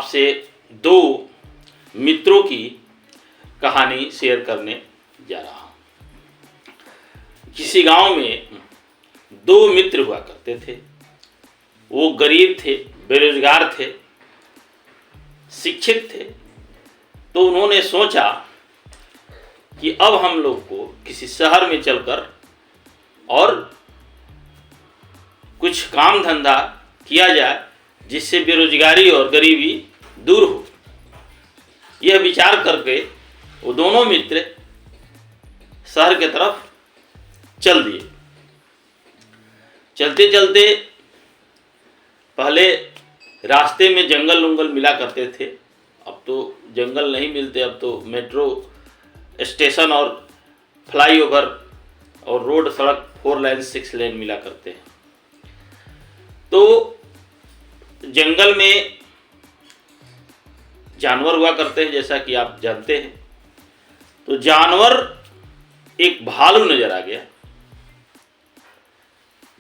आपसे दो मित्रों की कहानी शेयर करने जा रहा हूँ। किसी गांव में दो मित्र हुआ करते थे। वो गरीब थे, बेरोजगार थे, शिक्षित थे। तो उन्होंने सोचा कि अब हम लोग को किसी शहर में चलकर और कुछ काम धंधा किया जाए जिससे बेरोजगारी और गरीबी दूर हो। यह विचार करके वो दोनों मित्र शहर की तरफ चल दिए। चलते चलते पहले रास्ते में जंगल उंगल मिला करते थे। अब तो जंगल नहीं मिलते, अब तो मेट्रो स्टेशन और फ्लाईओवर और रोड सड़क 4 लेन 6 लेन मिला करते हैं। तो जंगल में जानवर हुआ करते हैं, जैसा कि आप जानते हैं। तो जानवर एक भालू नजर आ गया।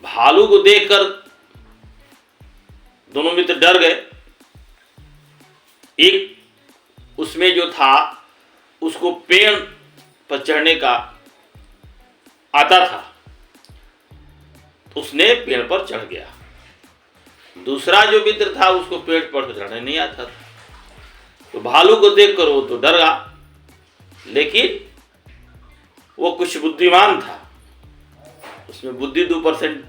भालू को देखकर दोनों मित्र डर गए। एक उसमें जो था उसको पेड़ पर चढ़ने का आता था, तो उसने पेड़ पर चढ़ गया। दूसरा जो मित्र था उसको पेड़ पर चढ़ने नहीं आता था। तो भालू को देखकर वो तो डर गया, लेकिन वो कुछ बुद्धिमान था, उसमें बुद्धि 2%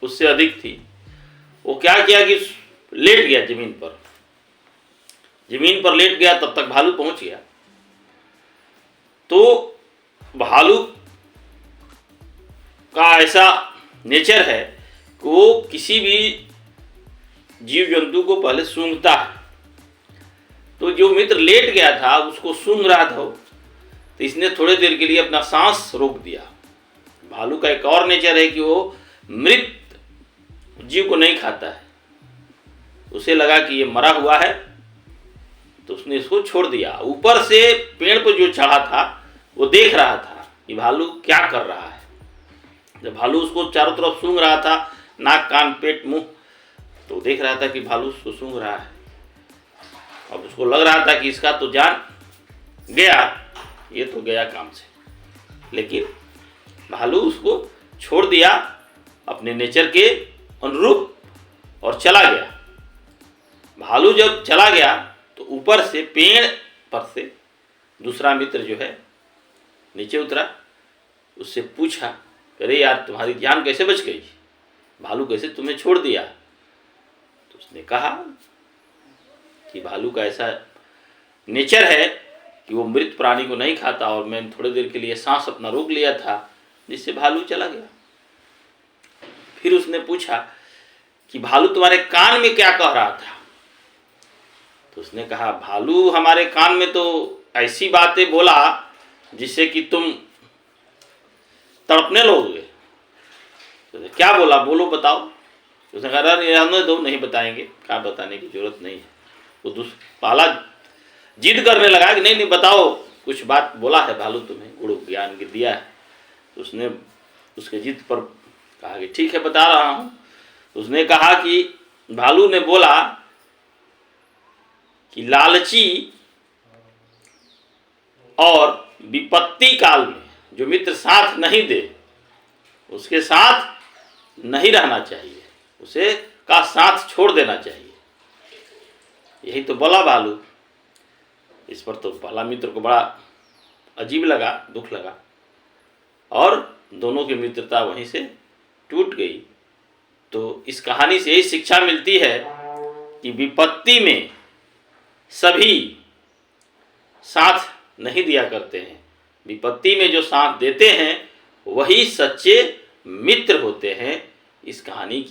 उससे अधिक थी। वो क्या किया कि लेट गया जमीन पर। जमीन पर लेट गया, तब तक भालू पहुंच गया। तो भालू का ऐसा नेचर है कि वो किसी भी जीव जंतु को पहले सूंघता है। तो जो मित्र लेट गया था उसको सूंघ रहा था, तो इसने थोड़ी देर के लिए अपना सांस रोक दिया। भालू का एक और नेचर है कि वो मृत जीव को नहीं खाता है। उसे लगा कि ये मरा हुआ है, तो उसने इसको छोड़ दिया। ऊपर से पेड़ पर जो चढ़ा था वो देख रहा था कि भालू क्या कर रहा है। जब भालू उसको चारों तरफ सूंघ रहा था, नाक कान पेट मुंह, तो देख रहा था कि भालू उसको सूंघ रहा है। अब उसको लग रहा था कि इसका तो जान गया, ये तो गया काम से। लेकिन भालू उसको छोड़ दिया अपने नेचर के अनुरूप और चला गया। भालू जब चला गया तो ऊपर से पेड़ पर से दूसरा मित्र जो है नीचे उतरा। उससे पूछा, अरे यार तुम्हारी जान कैसे बच गई, भालू कैसे तुम्हें छोड़ दिया? तो उसने कहा कि भालू का ऐसा नेचर है कि वो मृत प्राणी को नहीं खाता, और मैंने थोड़ी देर के लिए सांस अपना रोक लिया था, जिससे भालू चला गया। फिर उसने पूछा कि भालू तुम्हारे कान में क्या कह रहा था? तो उसने कहा, भालू हमारे कान में तो ऐसी बातें बोला जिससे कि तुम तड़पने लगोगे। तो क्या बोला, बोलो बताओ। उसने कहा, रहने दो, नहीं बताएंगे, क्या बताने की जरूरत नहीं है। वो पाला जिद करने लगा कि नहीं बताओ, कुछ बात बोला है भालू तुम्हें, गुरु ज्ञान दिया है। तो उसने उसके जिद पर कहा कि ठीक है बता रहा हूँ। उसने कहा कि भालू ने बोला कि लालची और विपत्ति काल में जो मित्र साथ नहीं दे उसके साथ नहीं रहना चाहिए, उसे का साथ छोड़ देना चाहिए। यही तो बोला भालू। इस पर तो पहला मित्र को बड़ा अजीब लगा, दुख लगा, और दोनों की मित्रता वहीं से टूट गई। तो इस कहानी से यही शिक्षा मिलती है कि विपत्ति में सभी साथ नहीं दिया करते हैं। विपत्ति में जो साथ देते हैं वही सच्चे मित्र होते हैं। इस कहानी की